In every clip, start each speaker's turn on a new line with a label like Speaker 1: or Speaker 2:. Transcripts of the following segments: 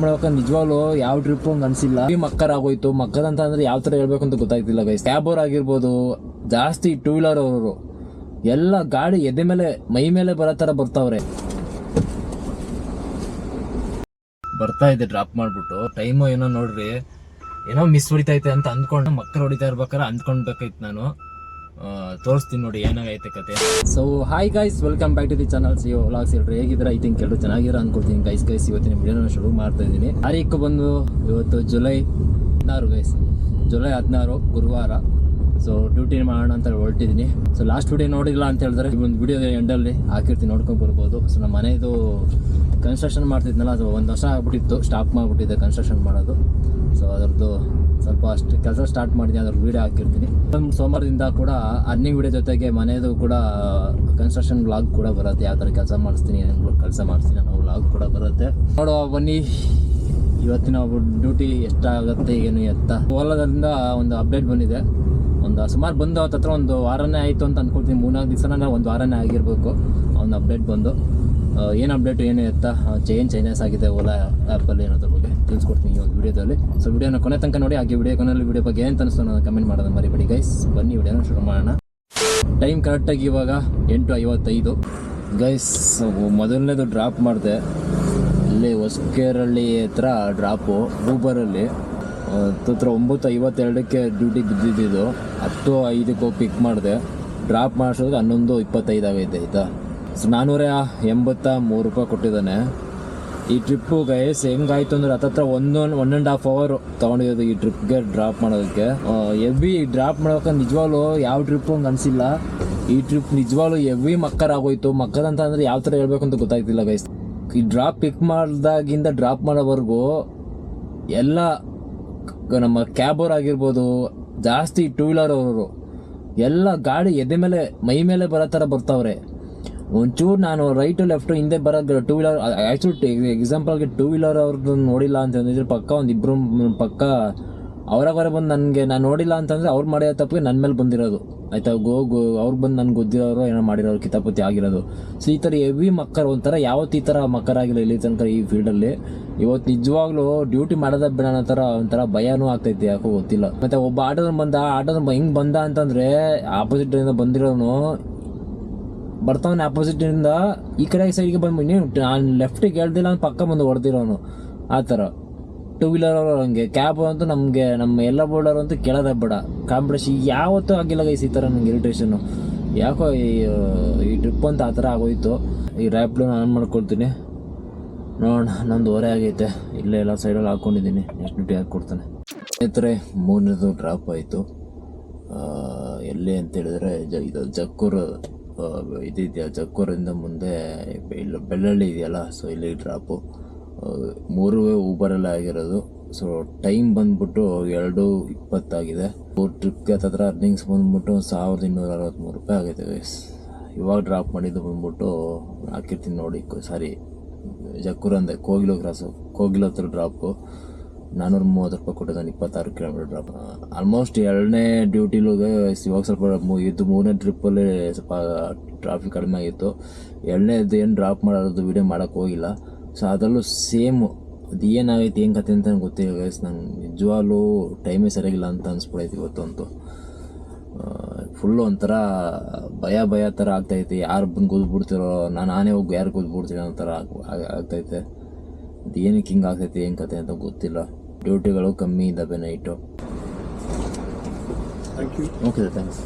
Speaker 1: ಮಾಡ್ಬೇಕ ನಿಜವಾಗ್ಲೂ ಯಾವ ಟ್ರಿಪ್ ಹಂಗ ಅನ್ಸಿಲ್ಲ. ಮಕ್ಕರ್ ಆಗೋಯ್ತು. ಮಕ್ಕರ್ ಅಂತ ಅಂದ್ರೆ ಯಾವ ತರ ಹೇಳ್ಬೇಕು ಅಂತ ಗೊತ್ತಾಗ್ತಿಲ್ಲ ಗೈಸ್. ಕ್ಯಾಬ್ ಅವ್ರು ಆಗಿರ್ಬೋದು, ಜಾಸ್ತಿ ಟೂ ವೀಲರ್ ಅವರು ಎಲ್ಲ ಗಾಡಿ ಎದೆ ಮೇಲೆ ಮೈ ಮೇಲೆ ಬರೋ ತರ ಬರ್ತಾವ್ರೆ. ಬರ್ತಾ ಇದೆ ಡ್ರಾಪ್ ಮಾಡ್ಬಿಟ್ಟು. ಟೈಮು ಏನೋ ನೋಡ್ರಿ, ಏನೋ ಮಿಸ್ ಹೊಡಿತೈತೆ ಅಂತ ಅಂದ್ಕೊಂಡು ಮಕ್ಕಳು ಹೊಡಿತಾ ಇರ್ಬೇಕಾರೆ ಅಂದ್ಕೊಂಡ್ಬೇಕಾಯ್ತು ನಾನು. ತೋರಿಸ್ತೀನಿ ನೋಡಿ ಏನಾಗೈತೆ ಕತೆ. So hi guys, welcome back to the channel CO vlogs. ಎಲ್ಲರೂ ಹೇಗಿದ್ರೆ ಐ ಥಿಂಕ್ ಎಲ್ಲರೂ ಚೆನ್ನಾಗಿರೋ ಅನ್ಕೊಳ್ತೀನಿ ಗೈಸ್. ಇವತ್ತಿನ ವಿಡಿಯೋನ ಶುರು ಮಾಡ್ತಾ ಇದ್ದೀನಿ. ತಾರೀಕು ಬಂದು ಇವತ್ತು ಜುಲೈ 16 ಗೈಸ್, ಜುಲೈ 16 ಗುರುವಾರ. ಸೊ ಡ್ಯೂಟಿ ಮಾಡೋಣ ಅಂತ ಹೊರಟಿದ್ದೀನಿ. ಸೊ ಲಾಸ್ಟ್ ವಿಡಿಯೋ ನೋಡಿಲ್ಲ ಅಂತ ಹೇಳಿದ್ರೆ ಈ ಒಂದು ವಿಡಿಯೋ ಎಂಡಲ್ಲಿ ಹಾಕಿರ್ತೀನಿ, ನೋಡ್ಕೊಂಡು ಬರ್ಬೋದು. ಸೊ ನಮ್ಮ ಮನೆಯದು ಕನ್ಸ್ಟ್ರಕ್ಷನ್ ಮಾಡ್ತಿದ್ನಲ್ಲ, ಅದು 1 ವರ್ಷ ಆಗ್ಬಿಟ್ಟಿತ್ತು, ಸ್ಟಾಪ್ ಮಾಡಿಬಿಟ್ಟಿದ್ದೆ ಕನ್ಸ್ಟ್ರಕ್ಷನ್ ಮಾಡೋದು. ಸೊ ಅದರದ್ದು ಸ್ವಲ್ಪ ಅಷ್ಟು ಕೆಲಸ ಸ್ಟಾರ್ಟ್ ಮಾಡಿದ್ದೀನಿ, ಅದ್ರ ವೀಡಿಯೋ ಹಾಕಿರ್ತೀನಿ. ಸೋಮವಾರದಿಂದ ಕೂಡ ಅರ್ನಿಂಗ್ ವಿಡಿಯೋ ಜೊತೆಗೆ ಮನೆಯದು ಕೂಡ ಕನ್ಸ್ಟ್ರಕ್ಷನ್ ವ್ಲಾಗ್ ಕೂಡ ಬರುತ್ತೆ. ಯಾವ ಥರ ಕೆಲಸ ಮಾಡಿಸ್ತೀನಿ, ಕೆಲಸ ಮಾಡಿಸ್ತೀನಿ ಅನ್ನೋ ವ್ಲಾಗ್ ಕೂಡ ಬರುತ್ತೆ. ನೋಡುವ ಬನ್ನಿ ಇವತ್ತಿನ ಡ್ಯೂಟಿ ಎಷ್ಟಾಗುತ್ತೆ ಏನು ಎತ್ತ. ಓಲಾದಿಂದ ಒಂದು ಅಪ್ಡೇಟ್ ಬಂದಿದೆ. ಒಂದು ಸುಮಾರು ಬಂದು ಹತ್ರ ಒಂದು ವಾರನೇ ಆಯಿತು ಅಂತ ಅಂದ್ಕೊಳ್ತೀನಿ. 3-4 ದಿವಸನೇ ಒಂದು ವಾರನೇ ಆಗಿರಬೇಕು ಒಂದು ಅಪ್ಡೇಟ್ ಬಂದು. ಏನು ಅಪ್ಡೇಟ್ ಏನು ಎತ್ತ ಚೇಂಜಸ್ ಆಗಿದೆ ಓಲಾ ಆ್ಯಪಲ್ಲಿ ಅನ್ನೋದ್ರ ಬಗ್ಗೆ ತಿಳಿಸ್ಕೊಡ್ತೀನಿ ಈ ಒಂದು ವಿಡಿಯೋದಲ್ಲಿ. ಸೊ ವಿಡಿಯೋನ ಕೊನೆ ತನಕ ನೋಡಿ. ಹಾಗೆ ಕೊನೆಯಲ್ಲಿ ವಿಡಿಯೋ ಬಗ್ಗೆ ಏನು ಅನಿಸ್ತು ಅನ್ನೋದು ಕಮೆಂಟ್ ಮಾಡೋದು ಮರಿಬೇಡಿ ಗೈಸ್. ಬನ್ನಿ ವಿಡಿಯೋನ ಶುರು ಮಾಡೋಣ. ಟೈಮ್ ಕರೆಕ್ಟಾಗಿ ಇವಾಗ 8:55 ಗೈಸ್. ಮೊದಲನೇದು ಡ್ರಾಪ್ ಮಾಡಿದೆ ಇಲ್ಲಿ ಹೊಸಕೇರಳ್ಳಿ ಹತ್ರ ಡ್ರಾಪು ಊಬರಲ್ಲಿ. 9:52ಕ್ಕೆ ಡ್ಯೂಟಿ ಬಿದ್ದಿದ್ದು, 10:05ಕ್ಕೆ ಪಿಕ್ ಮಾಡಿದೆ. ಡ್ರಾಪ್ ಮಾಡಿಸೋದಕ್ಕೆ 11:25 ಆಗೈತೆ ಆಯಿತಾ. ಸೊ 483 ರೂಪಾಯಿ ಕೊಟ್ಟಿದ್ದಾನೆ. ಈ ಟ್ರಿಪ್ಪು ಗೈಸ್ ಹೆಂಗಾಯ್ತು ಅಂದ್ರೆ ಹತ್ತತ್ರ 1.5 ಅವರ್ ತೊಗೊಂಡಿರೋದು ಈ ಟ್ರಿಪ್ಗೆ ಡ್ರಾಪ್ ಮಾಡೋದಕ್ಕೆ. ಎವಿ ಡ್ರಾಪ್ ಮಾಡೋಕೆ ನಿಜವಾಗ್ಲೂ ಯಾವ ಟ್ರಿಪ್ಪು ಹಂಗೆ ಅನಿಸಿಲ್ಲ. ಈ ಟ್ರಿಪ್ ನಿಜವಾಗ್ಲೂ ಎವಿ ಮಕ್ಕರ್ ಆಗೋಯ್ತು. ಮಕ್ಕರ್ ಅಂತ ಅಂದರೆ ಯಾವ ಥರ ಹೇಳ್ಬೇಕು ಅಂತ ಗೊತ್ತಾಗ್ತಿಲ್ಲ ಗೈಸ್. ಈ ಡ್ರಾಪ್ ಪಿಕ್ ಮಾಡಿದಾಗಿಂದ ಡ್ರಾಪ್ ಮಾಡೋವರೆಗೂ ಎಲ್ಲ ನಮ್ಮ ಕ್ಯಾಬ್ ಅವ್ರು ಆಗಿರ್ಬೋದು, ಜಾಸ್ತಿ ಟೂ ವೀಲರ್ ಅವರು ಎಲ್ಲ ಗಾಡಿ ಎದೆ ಮೇಲೆ ಮೈ ಮೇಲೆ ಬರೋ ಥರ ಬರ್ತಾವ್ರೆ. ಒಂಚೂರು ನಾನು ರೈಟು ಲೆಫ್ಟು ಹಿಂದೆ ಬರೋ ಟೂ ವೀಲರ್, ಆ್ಯಕ್ಚುಲಿ ಎಕ್ಸಾಂಪಲ್ಗೆ ಟೂ ವೀಲರ್ ಅವ್ರದ್ದು ನೋಡಿಲ್ಲ ಅಂತ ಹೇಳಿದ್ರೆ ಪಕ್ಕ ಒಂದಿಬ್ಬರು ಪಕ್ಕ ಅವರಾಗವರೆ ಬಂದು ನನಗೆ ನಾನು ನೋಡಿಲ್ಲ ಅಂತಂದರೆ ಅವ್ರು ಮಾಡಿರೋ ತಪ್ಪಿಗೆ ನನ್ನ ಮೇಲೆ ಬಂದಿರೋದು ಆಯಿತಾ. ಅವ್ರು ಬಂದು ನನಗೆ ಗೊತ್ತಿರೋರು ಏನೋ ಮಾಡಿರೋರು ಕಿತಾಪತಿ ಆಗಿರೋದು. ಸೊ ಈ ಥರ ಎವಿ ಮಕ್ಕರ್ ಒಂಥರ ಯಾವತ್ತು ಈ ಥರ ಮಕ್ಕರ್ ಆಗಿಲ್ಲ ಇಲ್ಲಿ ತನಕ ಈ ಫೀಲ್ಡಲ್ಲಿ. ಇವತ್ತು ನಿಜವಾಗ್ಲೂ ಡ್ಯೂಟಿ ಮಾಡೋದ ಬೇಡ ಅನ್ನೋ ಥರ ಒಂಥರ ಭಯನೂ ಆಗ್ತೈತೆ, ಯಾಕೋ ಗೊತ್ತಿಲ್ಲ. ಮತ್ತು ಒಬ್ಬ ಆಟೋದ ಹೆಂಗೆ ಬಂದ ಅಂತಂದರೆ ಆಪೋಸಿಟಿಂದ ಬಂದಿರೋನು ಬರ್ತಾವನೆ. ಆಪೋಸಿಟಿಂದ ಈ ಕಡೆ ಸೈಡ್ಗೆ ಬಂದು ನಾನು ಲೆಫ್ಟಿಗೆ ಹೇಳ್ದಿಲ್ಲ ಅಂತ ಪಕ್ಕ ಬಂದು ಹೊಡೆದಿರೋನು ಆ ಥರ. ಟೂ ವೀಲರ್ ಅವರು ಹಂಗೆ, ಕ್ಯಾಬ್ ಅಂತೂ ನಮಗೆ ನಮ್ಮ ಎಲ್ಲ ಬೋರ್ಡರ್ ಅಂತೂ ಕೇಳೋದೇ ಬೇಡ. ಕಾಂಪಿಟೇಷನ್ ಯಾವತ್ತೂ ಆಗಿಲ್ಲ ಗೈಸ್ ಈ ಥರ ನನಗೆ ಇರಿಟೇಷನ್ನು. ಯಾಕೋ ಈ ಟ್ರಿಪ್ ಅಂತ ಆ ಥರ ಆಗೋಯ್ತು. ಈ ರ್ಯಾಪಿಡೋನ ಆನ್ ಮಾಡ್ಕೊಳ್ತೀನಿ ನೋಡೋಣ. ನಂದು ಹೊರೆ ಆಗೈತೆ, ಇಲ್ಲೇ ಎಲ್ಲ ಸೈಡಲ್ಲಿ ಹಾಕ್ಕೊಂಡಿದ್ದೀನಿ. ಎಷ್ಟು ಡ್ಯೂಟಿ ಹಾಕ್ಕೊಡ್ತಾನೆ. ಸ್ನೇಹಿತರೆ, 3ನೇದು ಡ್ರಾಪ್ ಆಯಿತು. ಎಲ್ಲಿ ಅಂತೇಳಿದ್ರೆ ಇದು ಜಕ್ಕೂರು ಇದೆಯಾ, ಜಕ್ಕೂರಿಂದ ಮುಂದೆ ಇಲ್ಲ ಬೆಳ್ಳಳ್ಳಿ ಇದೆಯಲ್ಲ, ಸೊ ಇಲ್ಲಿ ಡ್ರಾಪು. 3 ಊಬರಲ್ಲೇ ಆಗಿರೋದು. ಸೊ ಟೈಮ್ ಬಂದ್ಬಿಟ್ಟು 2:20 ಆಗಿದೆ. ಟ್ರಿಪ್ಗೆ ಹತ್ರ ಅರ್ನಿಂಗ್ಸ್ ಬಂದ್ಬಿಟ್ಟು 1263 ರೂಪಾಯಿ ಆಗೈತೆ ಗೈಸ್. ಇವಾಗ ಡ್ರಾಪ್ ಮಾಡಿದ್ದು ಬಂದ್ಬಿಟ್ಟು ಹಾಕಿರ್ತೀನಿ ನೋಡಿ. ಸಾರಿ, ಜಕ್ಕೂರು ಅಂದೆ, ಕೋಗಿಲು ಹತ್ರ ಡ್ರಾಪು 430 ರೂಪಾಯಿ ಕೊಟ್ಟಿದ್ದಾನೆ. 26 ಕಿಲೋಮೀಟರ್ ಡ್ರಾಪ್. ಆಲ್ಮೋಸ್ಟ್ 2ನೇ ಡ್ಯೂಟಿಲೂ ಇವಾಗ ಸ್ವಲ್ಪ ಇದು 3ನೇ ಟ್ರಿಪ್ಪಲ್ಲಿ ಸ್ವಲ್ಪ ಟ್ರಾಫಿಕ್ ಕಡಿಮೆ ಆಗಿತ್ತು. 2ನೇದು ಏನು ಡ್ರಾಪ್ ಮಾಡೋದು ವೀಡಿಯೋ ಮಾಡೋಕ್ಕೆ ಹೋಗಿಲ್ಲ. ಸೊ ಅದರಲ್ಲೂ ಸೇಮು ಅದು ಏನಾಗೈತೆ ಏನು ಕತೆ ಅಂತ ಗೊತ್ತಿಲ್ಲ ಗೈಸ್. ನಂಗೆ ನಿಜವಾಗ್ಲೂ ಟೈಮೇ ಸರಿಯಾಗಿಲ್ಲ ಅಂತ ಅನ್ಸ್ಬಿಡೈತೆ ಇವತ್ತಂತೂ. ಫುಲ್ಲು ಒಂಥರ ಭಯ ಥರ ಆಗ್ತೈತೆ. ಯಾರು ಬಂದು ಕೂತ್ಬಿಡ್ತಿರೋ, ನಾನೇ ಹೋಗಿ ಯಾರು ಕೂತ್ಬಿಡ್ತೀರೋ ಅನ್ನೋ ಥರ ಆಗ್ತೈತೆ. ಅದು ಏನಕ್ಕೆ ಹಿಂಗೆ ಆಗ್ತೈತೆ ಏನು ಕತೆ ಅಂತ ಗೊತ್ತಿಲ್ಲ. ಡ್ಯೂಟಿಗಳು ಕಮ್ಮಿ ಇದ್ದಾವೆ ನೈಟು. Okay sir, thanks.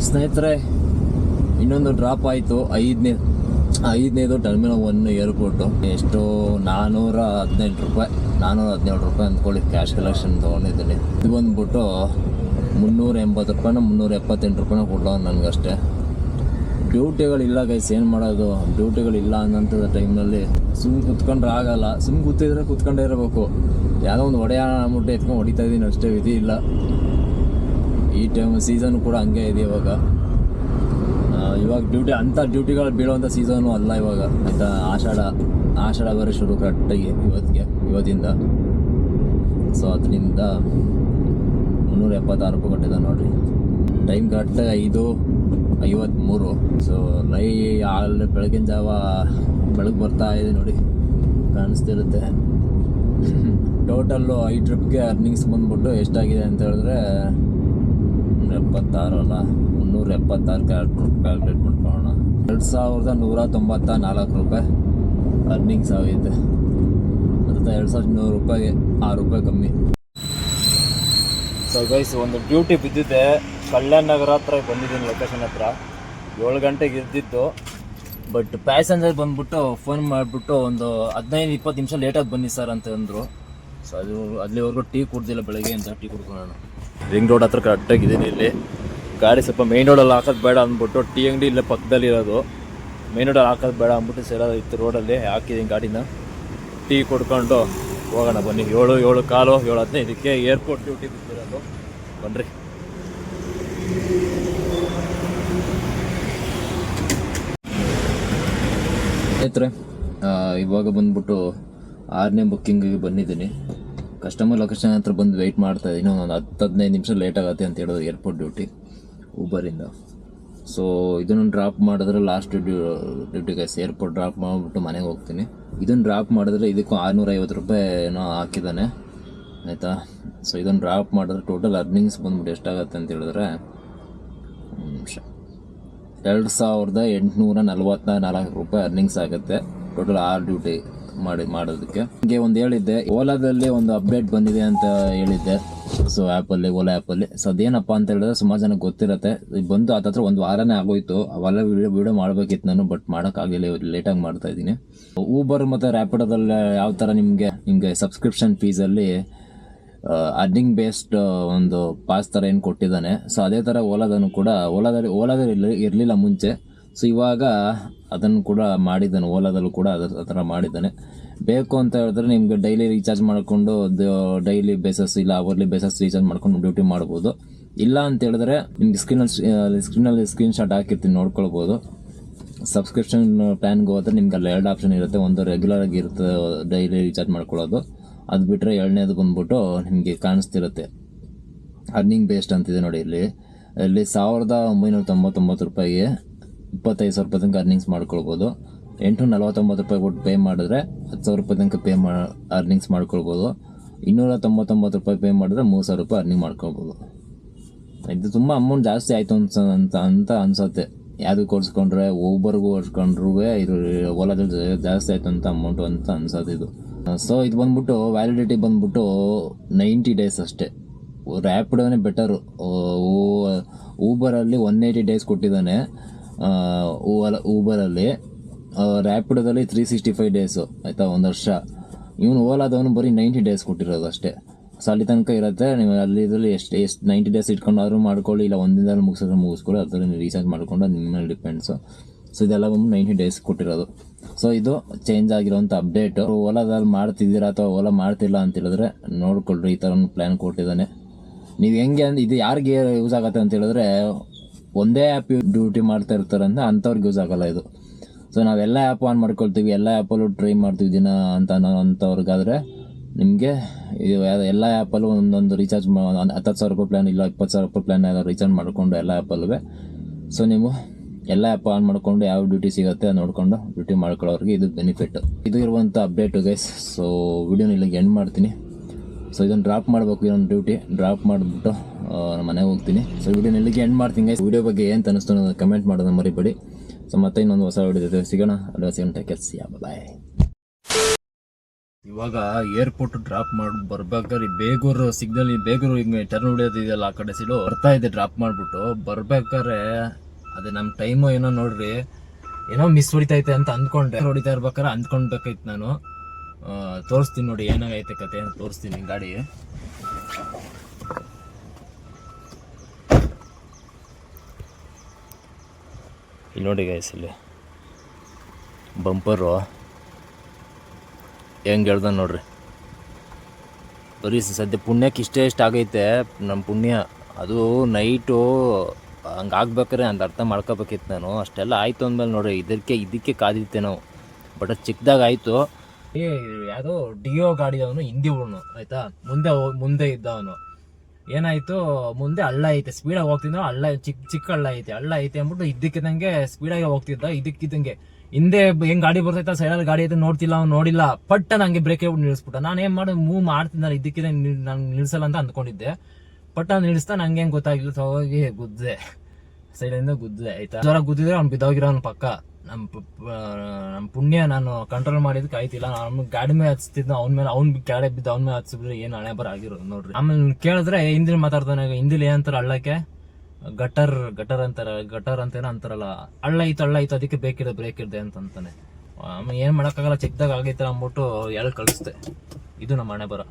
Speaker 1: ಸ್ನೇಹಿತರೆ, ಇನ್ನೊಂದು ಡ್ರಾಪ್ ಆಯಿತು. 5ನೇದು ಟರ್ಮಿನಲ್ 1 ಏರ್ಪೋರ್ಟು. ಎಷ್ಟು 417 ರೂಪಾಯಿ ಅಂದ್ಕೊಳ್ಳಿ. ಕ್ಯಾಶ್ ಕಲೆಕ್ಷನ್ ತೊಗೊಂಡಿದ್ದೀನಿ. ಇದು ಬಂದ್ಬಿಟ್ಟು 380 ರೂಪಾಯಿನ 378 ರೂಪಾಯಿನ ಕೊಡ್ಲೋ ನನಗಷ್ಟೇ. ಡ್ಯೂಟಿಗಳಿಲ್ಲ ಗೈಸ್, ಏನು ಮಾಡೋದು, ಡ್ಯೂಟಿಗಳಿಲ್ಲ ಅನ್ನೋಂಥ ಟೈಮ್ನಲ್ಲಿ ಸುಮ್ಮನೆ ಕುತ್ಕೊಂಡ್ರೆ ಆಗಲ್ಲ. ಸುಮ್ಮನೆ ಕೂತಿದ್ರೆ ಕುತ್ಕೊಂಡೇ ಇರಬೇಕು. ಯಾವುದೋ ಒಂದು ಹೊಡೆಯೋಣ ಅಂದ್ಬಿಟ್ಟು ಎತ್ಕೊಂಡು ಹೊಡಿತಾ ಇದ್ದೀನಿ ಅಷ್ಟೇ, ವಿಧಿ ಇಲ್ಲ. ಈ ಟೈಮ್ ಸೀಸನ್ ಕೂಡ ಹಂಗೆ ಇದೆ ಇವಾಗ ಡ್ಯೂಟಿಗಳು ಬೀಳುವಂಥ ಸೀಸನು ಅಲ್ಲ ಇವಾಗ, ಆಯಿತಾ. ಆಷಾಢ ಬೇರೆ ಶುರು ಕರೆಕ್ಟಾಗಿ ಇವತ್ತಿಂದ. ಸೊ ಅದರಿಂದ 376 ರೂಪಾಯಿ ಕೊಟ್ಟಿದ್ದ ನೋಡಿರಿ. ಟೈಮ್ ಕರೆಕ್ಟಾಗಿ 5:53. ಸೊ ಆಲ್ರೆಡಿ ಬೆಳಗಿನ ಜಾವ ಬೆಳಗ್ಗೆ ಬರ್ತಾ ಇದೆ ನೋಡಿ, ಕಾಣಿಸ್ತಿರುತ್ತೆ. ಟೋಟಲ್ಲು 5 ಟ್ರಿಪ್ಗೆ ಅರ್ನಿಂಗ್ಸ್ ಬಂದ್ಬಿಟ್ಟು ಎಷ್ಟಾಗಿದೆ ಅಂತ ಹೇಳಿದ್ರೆ 76 ಅಲ್ಲ, 376 ಕ್ಯಾಲ್ಕುಲೇಟ್ ಮಾಡ್ಕೊಳ್ಳೋಣ. 2194 ರೂಪಾಯಿ ಅರ್ನಿಂಗ್ಸ್ ಆಗೈತೆ. ಮತ್ತು 2100 ರೂಪಾಯಿಗೆ 6 ರೂಪಾಯಿ ಕಮ್ಮಿ. ಸೊ ಗೈಸ್, ಒಂದು ಡ್ಯೂಟಿ ಬಿದ್ದಿದ್ದೆ, ಕಲ್ಯಾಣ ನಗರ ಹತ್ರ ಬಂದಿದ್ದೀನಿ, ಲೊಕೇಶನ್ ಹತ್ರ. 7 ಗಂಟೆಗೆ ಇದ್ದಿತ್ತು. ಬಟ್ ಪ್ಯಾಸೆಂಜರ್ ಬಂದ್ಬಿಟ್ಟು ಫೋನ್ ಮಾಡಿಬಿಟ್ಟು ಒಂದು 15-20 ನಿಮಿಷ ಲೇಟಾಗಿ ಬನ್ನಿ ಸರ್ ಅಂತ ಅಂದರು. ಸೊ ಅಲ್ಲಿವರೆಗೂ ಟೀ ಕುಡ್ದಿಲ್ಲ, ಬೆಳಗ್ಗೆ ಅಂತ ಟೀ ಕುಡ್ಕೊಳ್ಳೋಣ. ರಿಂಗ್ ರೋಡ್ ಹತ್ರ ಕರೆಕ್ಟಾಗಿದ್ದೀನಿ. ಇಲ್ಲಿ ಗಾಡಿ ಸ್ವಲ್ಪ ಮೇನ್ ರೋಡಲ್ಲಿ ಹಾಕೋದು ಬೇಡ ಅಂದ್ಬಿಟ್ಟು, ಟೀ ಅಂಗಡಿ ಇಲ್ಲೇ ಪಕ್ಕದಲ್ಲಿ ಇರೋದು, ಮೇನ್ ರೋಡಲ್ಲಿ ಹಾಕೋದು ಬೇಡ ಅಂದ್ಬಿಟ್ಟು ಸೇರೋದಿತ್ತು ರೋಡಲ್ಲಿ ಹಾಕಿದ್ದೀನಿ ಗಾಡಿನ. ಟೀ ಕೊಡ್ಕೊಂಡು ಹೋಗೋಣ ಬನ್ನಿ. 7:15, 7:15 ಏರ್ಪೋರ್ಟ್ ಡ್ಯೂಟಿ ಬಿದ್ದಿರೋದು. ಬನ್ನಿರಿ. ಸ್ನೇಹಿತರೆ, ಇವಾಗ ಬಂದ್ಬಿಟ್ಟು 6ನೇ ಬುಕ್ಕಿಂಗಿಗೆ ಬಂದಿದ್ದೀನಿ. ಕಸ್ಟಮರ್ ಲೊಕೇಶನ್ ಹತ್ರ ಬಂದು ವೆಯ್ಟ್ ಮಾಡ್ತಾ ಇದ್ದೀನಿ. ಒಂದು 10-15 ನಿಮಿಷ ಲೇಟ್ ಆಗುತ್ತೆ ಅಂತ ಹೇಳೋದು ಏರ್ಪೋರ್ಟ್ ಡ್ಯೂಟಿ ಊಬರಿಂದ. ಸೊ ಇದನ್ನು ಡ್ರಾಪ್ ಮಾಡಿದ್ರೆ last duty guys. Airport drop ಮಾಡಿಬಿಟ್ಟು ಮನೆಗೆ ಹೋಗ್ತೀನಿ. ಇದನ್ನು ಡ್ರಾಪ್ ಮಾಡಿದ್ರೆ ಇದಕ್ಕೂ 650 ರೂಪಾಯಿ ಏನೋ ಹಾಕಿದ್ದಾನೆ, ಆಯಿತಾ. ಸೊ ಇದನ್ನು ಡ್ರಾಪ್ ಮಾಡಿದ್ರೆ ಟೋಟಲ್ ಅರ್ನಿಂಗ್ಸ್ ಬಂದ್ಬಿಟ್ಟು ಎಷ್ಟಾಗತ್ತೆ ಅಂತ ಹೇಳಿದ್ರೆ 2844 ರೂಪಾಯಿ ಅರ್ನಿಂಗ್ಸ್ ಆಗುತ್ತೆ ಟೋಟಲ್ 6 ಡ್ಯೂಟಿ ಮಾಡೋದಕ್ಕೆ. ಹೀಗೆ ಒಂದು ಹೇಳಿದ್ದೆ, ಓಲಾದಲ್ಲಿ ಒಂದು ಅಪ್ಡೇಟ್ ಬಂದಿದೆ ಅಂತ ಹೇಳಿದ್ದೆ. ಸೊ ಓಲಾ ಆ್ಯಪಲ್ಲಿ. ಸೊ ಅದೇನಪ್ಪ ಅಂತ ಹೇಳಿದ್ರೆ ಸುಮಾರು ಜನಕ್ಕೆ ಗೊತ್ತಿರುತ್ತೆ. ಬಂದು ಹತ್ರ ಒಂದು ವಾರನೇ ಆಗೋಯ್ತು. ಅವೆಲ್ಲ ವಿಡಿಯೋ ಮಾಡಬೇಕಿತ್ತು ನಾನು, ಬಟ್ ಮಾಡೋಕ್ಕಾಗಲಿಲ್ಲ, ಲೇಟಾಗಿ ಮಾಡ್ತಾ ಇದ್ದೀನಿ. ಊಬರ್ ಮತ್ತು ರ್ಯಾಪಿಡೋದಲ್ಲಿ ಯಾವ ಥರ ನಿಮಗೆ ಸಬ್ಸ್ಕ್ರಿಪ್ಷನ್ ಫೀಸಲ್ಲಿ ಅರ್ನಿಂಗ್ ಬೇಸ್ಡ್ ಒಂದು ಪಾಸ್ ಥರ ಏನು ಕೊಟ್ಟಿದ್ದಾನೆ. ಸೊ ಅದೇ ಥರ ಓಲಾದಲ್ಲಿ ಇರಲಿಲ್ಲ ಮುಂಚೆ. ಸೊ ಇವಾಗ ಅದನ್ನು ಕೂಡ ಮಾಡಿದ್ದಾನೆ, ಓಲಾದಲ್ಲೂ ಕೂಡ ಆ ಥರ ಮಾಡಿದ್ದಾನೆ. ಬೇಕು ಅಂತ ಹೇಳಿದ್ರೆ ನಿಮ್ಗೆ ಡೈಲಿ ರೀಚಾರ್ಜ್ ಮಾಡಿಕೊಂಡು ಡೈಲಿ ಬೇಸಸ್ ಇಲ್ಲ ಅವರ್ಲಿ ಬೇಸಸ್ ರೀಚಾರ್ಜ್ ಮಾಡ್ಕೊಂಡು ಡ್ಯೂಟಿ ಮಾಡ್ಬೋದು. ಇಲ್ಲ ಅಂತ ಹೇಳಿದ್ರೆ ನಿಮ್ಗೆ ಸ್ಕ್ರೀನಲ್ಲಿ ಸ್ಕ್ರೀನ್ಶಾಟ್ ಹಾಕಿರ್ತೀನಿ, ನೋಡ್ಕೊಳ್ಬೋದು. ಸಬ್ಸ್ಕ್ರಿಪ್ಷನ್ ಪ್ಲ್ಯಾನ್ಗೆ ಹೋದ್ರೆ ನಿಮ್ಗೆ ಅಲ್ಲಿ 2 ಆಪ್ಷನ್ ಇರುತ್ತೆ. ಒಂದು ರೆಗ್ಯುಲರ್ ಆಗಿ ಇರುತ್ತೆ, ಡೈಲಿ ರೀಚಾರ್ಜ್ ಮಾಡ್ಕೊಳ್ಳೋದು. ಅದು ಬಿಟ್ಟರೆ 2ನೇದು ಬಂದ್ಬಿಟ್ಟು ನಿಮಗೆ ಕಾಣಿಸ್ತಿರುತ್ತೆ ಅರ್ನಿಂಗ್ ಬೇಸ್ಡ್ ಅಂತಿದೆ ನೋಡಿ. ಇಲ್ಲಿ 1999 ರೂಪಾಯಿಗೆ 25,000 ರೂಪಾಯಿ ತನಕ ಅರ್ನಿಂಗ್ಸ್ ಮಾಡ್ಕೊಳ್ಬೋದು. 849 ರೂಪಾಯಿ ಕೊಟ್ಟು ಪೇ ಮಾಡಿದ್ರೆ 10,000 ರೂಪಾಯಿ ತನಕ ಅರ್ನಿಂಗ್ಸ್ ಮಾಡ್ಕೊಳ್ಬೋದು. 299 ರೂಪಾಯಿ ಪೇ ಮಾಡಿದ್ರೆ 3,000 ರೂಪಾಯಿ ಅರ್ನಿಂಗ್ ಮಾಡ್ಕೊಳ್ಬೋದು. ಇದು ತುಂಬ ಅಮೌಂಟ್ ಜಾಸ್ತಿ ಆಯಿತು ಅಂತ ಅನ್ಸುತ್ತೆ. ಯಾವುದಕ್ಕೆ ಓಡಿಸ್ಕೊಂಡ್ರೆ ಊಬರ್ಗೂ ಓಡಿಸ್ಕೊಂಡ್ರೂ ಇದು ಓಲಾದಲ್ಲಿ ಜಾಸ್ತಿ ಆಯಿತು ಅಂತ ಅಮೌಂಟು ಅಂತ ಅನ್ಸೋದು ಇದು. ಸೊ ಇದು ಬಂದ್ಬಿಟ್ಟು ವ್ಯಾಲಿಡಿಟಿ ಬಂದ್ಬಿಟ್ಟು 90 ಡೇಸ್ ಅಷ್ಟೇ. ರ್ಯಾಪಿಡೋನೇ ಬೆಟರು. ಊಬರಲ್ಲಿ 180 ಡೇಸ್ ಕೊಟ್ಟಿದ್ದಾನೆ ಊಬರಲ್ಲಿ. ರ್ಯಾಪಿಡೋದಲ್ಲಿ 365 ಡೇಸು, ಆಯಿತಾ, 1 ವರ್ಷ. ಇವನು ಓಲಾದವನು ಬರೀ 90 ಡೇಸ್ ಕೊಟ್ಟಿರೋದು ಅಷ್ಟೇ. ಸೊ ಅಲ್ಲಿ ತನಕ ಇರುತ್ತೆ. ನೀವು ಅಲ್ಲಿ ಎಷ್ಟು 90 ಡೇಸ್ ಇಟ್ಕೊಂಡು ಆದ್ರೂ ಮಾಡ್ಕೊಳ್ಳಿ, ಇಲ್ಲ ಒಂದಿನದಲ್ಲಿ ಮುಗಿಸ್ಕೊಳ್ಳಿ. ಅದರಲ್ಲಿ ನೀವು ರೀಚಾರ್ಜ್ ಮಾಡ್ಕೊಂಡು ನಿಮ್ಮ ಮೇಲೆ ಡಿಪೆಂಡ್ಸು. ಸೊ ಇದೆಲ್ಲ ಬಂದು 90 ಡೇಸ್ ಕೊಟ್ಟಿರೋದು. ಸೊ ಇದು ಚೇಂಜ್ ಆಗಿರೋಂಥ ಅಪ್ಡೇಟು. ಓಲಾದಲ್ಲಿ ಮಾಡ್ತಿದ್ದೀರಾ ಅಥವಾ ಓಲಾ ಮಾಡ್ತಿಲ್ಲ ಅಂತ ಹೇಳಿದ್ರೆ ನೋಡ್ಕೊಳ್ರಿ, ಈ ಥರ ಒಂದು ಪ್ಲ್ಯಾನ್ ಕೊಟ್ಟಿದ್ದಾನೆ. ನೀವು ಹೆಂಗೆ ಇದು ಯಾರಿಗೆ ಯೂಸ್ ಆಗುತ್ತೆ ಅಂತ ಹೇಳಿದ್ರೆ, ಒಂದೇ ಆ್ಯಪ್ ಡ್ಯೂಟಿ ಮಾಡ್ತಾ ಇರ್ತಾರೆ ಅಂದರೆ ಅಂಥವ್ರಿಗೆ ಯೂಸ್ ಆಗೋಲ್ಲ ಇದು. ಸೊ ನಾವೆಲ್ಲ ಆ್ಯಪ್ ಆನ್ ಮಾಡ್ಕೊಳ್ತೀವಿ, ಎಲ್ಲ ಆ್ಯಪಲ್ಲೂ ಟ್ರೈ ಮಾಡ್ತೀವಿ ದಿನ ಅಂಥವ್ರಿಗಾದರೆ ನಿಮಗೆ ಇದು ಎಲ್ಲ ಆ್ಯಪಲ್ಲೂ ಒಂದೊಂದು ರೀಚಾರ್ಜ್ 10,000 ರೂಪಾಯಿ ಪ್ಲ್ಯಾನ್ ಇಲ್ಲ 20,000 ರೂಪಾಯಿ ಪ್ಲ್ಯಾನ್ ಎಲ್ಲ ರೀಚಾರ್ಜ್ ಮಾಡಿಕೊಂಡು ಎಲ್ಲ ಆ್ಯಪಲ್ಲೂ. ಸೊ ನೀವು ಎಲ್ಲ ಆ್ಯಪ್ ಆನ್ ಮಾಡಿಕೊಂಡು ಯಾವ ಡ್ಯೂಟಿ ಸಿಗುತ್ತೆ ನೋಡಿಕೊಂಡು ಡ್ಯೂಟಿ ಮಾಡ್ಕೊಳ್ಳೋರಿಗೆ ಇದು ಬೆನಿಫಿಟ್. ಇದು ಇರುವಂಥ ಅಪ್ಡೇಟು ಗೈಸ್. ಸೊ ವಿಡಿಯೋನ ಇಲ್ಲಿಗೆ ಎಂಡ್ ಮಾಡ್ತೀನಿ. ಸೊ ಇದನ್ನು ಡ್ರಾಪ್ ಮಾಡಬೇಕು, ಇದೊಂದು ಡ್ಯೂಟಿ ಡ್ರಾಪ್ ಮಾಡಿಬಿಟ್ಟು ನಾನು ಮನೆಗೆ ಹೋಗ್ತೀನಿ. ಸೊ ವಿಡಿಯೋನ ಇಲ್ಲಿಗೆ ಎಂಡ್ ಮಾಡ್ತೀನಿ ಗೈಸ್. ವಿಡಿಯೋ ಬಗ್ಗೆ ಏನು ಅನ್ನಿಸ್ತು ಅನ್ನೋದು ಕಮೆಂಟ್ ಮಾಡೋದನ್ನ ಮರಿಬೇಡಿ. ಸೊ ಮತ್ತೆ ಇನ್ನೊಂದು ಹೊಸ ವಿಡಿಯೋ ಸಿಗೋಣ. ಬಾಯ್. ಇವಾಗ ಏರ್ಪೋರ್ಟ್ ಡ್ರಾಪ್ ಮಾಡಿ ಬರ್ಬೇಕಾದ್ರೆ ಬೇಗೂರು ಸಿಗ್ನಲ್, ಬೇಗೂರು ಹಿಂಗೆ ಟರ್ನ್ ಹೊಡಿಯೋದಿದೆಯಲ್ಲ, ಆ ಕಡೆ ಸೈಡು ಬರ್ತಾ ಇದೆ. ಡ್ರಾಪ್ ಮಾಡಿಬಿಟ್ಟು ಬರ್ಬೇಕಾದ್ರೆ ಅದೇ ನಮ್ಮ ಟೈಮು ಏನೋ ನೋಡ್ರಿ, ಏನೋ ಮಿಸ್ ಹೊಡಿತೈತೆ ಅಂತ ಅಂದ್ಕೊಂಡೆ. ಹೊಡಿತಾ ಇರ್ಬೇಕಾದ್ರೆ ಅಂದ್ಕೊಳ್ಬೇಕಾಯ್ತು ನಾನು. ತೋರಿಸ್ತೀನಿ ನೋಡಿ ಏನಾಗೈತೆ ಕತೆ ಅಂತ ತೋರಿಸ್ತೀನಿ. ಗಾಡಿ ಇಲ್ಲಿ ನೋಡಿ ಗೈಸ್, ಇಲ್ಲಿ ಬಂಪರು ಹೆಂಗೆ ಹೇಳ್ದ ನೋಡ್ರಿ. ಬರೀ ಸದ್ಯ ಪುಣ್ಯಕ್ಕೆ ಇಷ್ಟ ಆಗೈತೆ ನಮ್ಮ ಪುಣ್ಯ. ಅದು ನೈಟು ಹಂಗೆ ಆಗ್ಬೇಕಾರೆ ಅಂತ ಅರ್ಥ ಮಾಡ್ಕೋಬೇಕಿತ್ತು ನಾನು. ಅಷ್ಟೆಲ್ಲ ಆಯಿತು ಅಂದಮೇಲೆ ನೋಡ್ರಿ, ಇದಕ್ಕೆ ಕಾದಿತ್ತೆ ನಾವು. ಬಟ್ ಅದು ಚಿಕ್ಕದಾಗ ಆಯಿತು. ಯಾವುದೋ ಡಿಯೋ ಗಾಡಿದವನು ಹಿಂದಿವನು ಆಯಿತಾ, ಮುಂದೆ ಇದ್ದವನು ಏನಾಯಿತು, ಮುಂದೆ ಹಳ್ಳ ಐತೆ, ಸ್ಪೀಡಾಗಿ ಹೋಗ್ತಿದ್ದ, ಹಳ್ಳ ಚಿಕ್ಕ ಹಳ್ಳ ಐತೆ ಅಂದ್ಬಿಟ್ಟು ಇದ್ದಕ್ಕಿದ್ದಂಗೆ ಸ್ಪೀಡಾಗಿ ಹೋಗ್ತಿದ್ದ. ಇದಕ್ಕಿದ್ದಂಗೆ ಹಿಂದೆ ಹೆಂಗ್ ಗಾಡಿ ಬರ್ತೈತ, ಸೈಡಲ್ಲಿ ಗಾಡಿ ಐತೆ ನೋಡ್ತಿಲ್ಲ, ಅವ್ನು ನೋಡಿಲ್ಲ, ಪಟ್ಟ ನಂಗೆ ಬ್ರೇಕ್ ಹೇಳ್ಬಿಟ್ಟು ನಿಲ್ಲಿಸ್ಬಿಟ್ಟ. ನಾನು ಏನು ಮಾಡಿ ಮೂವ್ ಮಾಡ್ತಿದ್ದ, ಇದ್ದಕ್ಕಿದ್ದಂಗೆ ನಾನು ನಿಲ್ಸಲ್ಲ ಅಂತ ಅಂದ್ಕೊಂಡಿದ್ದೆ. ಪಟ್ಟ ನಿಲ್ಲಿಸ್ತಾ ನಂಗೆ ಹೆಂಗೆ ಗೊತ್ತಾಗಿಲ್ಲ, ಹೋಗಿ ಗುದ್ದೆ, ಸೈಡಿಂದ ಗುದ್ದೆ ಆಯ್ತಾ. ಜ್ವರ ಗುದ್ದಿದ್ರೆ ಅವ್ನು ಬಿದ್ದೋಗಿರೋನು ಪಕ್ಕ. ನಮ್ಮ ಪುಣ್ಯ ನಾನು ಕಂಟ್ರೋಲ್ ಮಾಡಿದಕ್ಕೆ ಆಯ್ತಿಲ್ಲ. ಅವ್ನ ಗಾಡಿ ಮೇಲೆ ಹಚ್ತಿದ್ದ, ಅವ್ನ ಗಾಡಿ ಬಿದ್ದು ಅವ್ನ ಮೇಲೆ ಹಚ್ಚಿಬಿಟ್ರೆ ಏನು ಹಣೆ ಬರ ಆಗಿರೋದು ನೋಡ್ರಿ. ಆಮೇಲೆ ಕೇಳಿದ್ರೆ ಹಿಂದಿಲಿ ಮಾತಾಡ್ತಾನೆ, ಹಿಂದಿಲಿ ಏನಂತಾರೆ ಹಳ್ಳಕ್ಕೆ, ಗಟರ್ ಅಂತೇನೋ ಅಂತಾರಲ್ಲ, ಹಳ್ಳ ಐತು ಅದಕ್ಕೆ ಬ್ರೇಕ್ ಇರ್ದೆ ಅಂತಂತಾನೆ. ಆಮೇಲೆ ಏನು ಮಾಡೋಕ್ಕಾಗಲ್ಲ, ಚಿಕ್ಕದಾಗ ಆಗೈತೆ ಅಂದ್ಬಿಟ್ಟು ಎಳ್ ಕಳಿಸ್ದೆ. ಇದು ನಮ್ಮ ಹಣೆ ಬರ.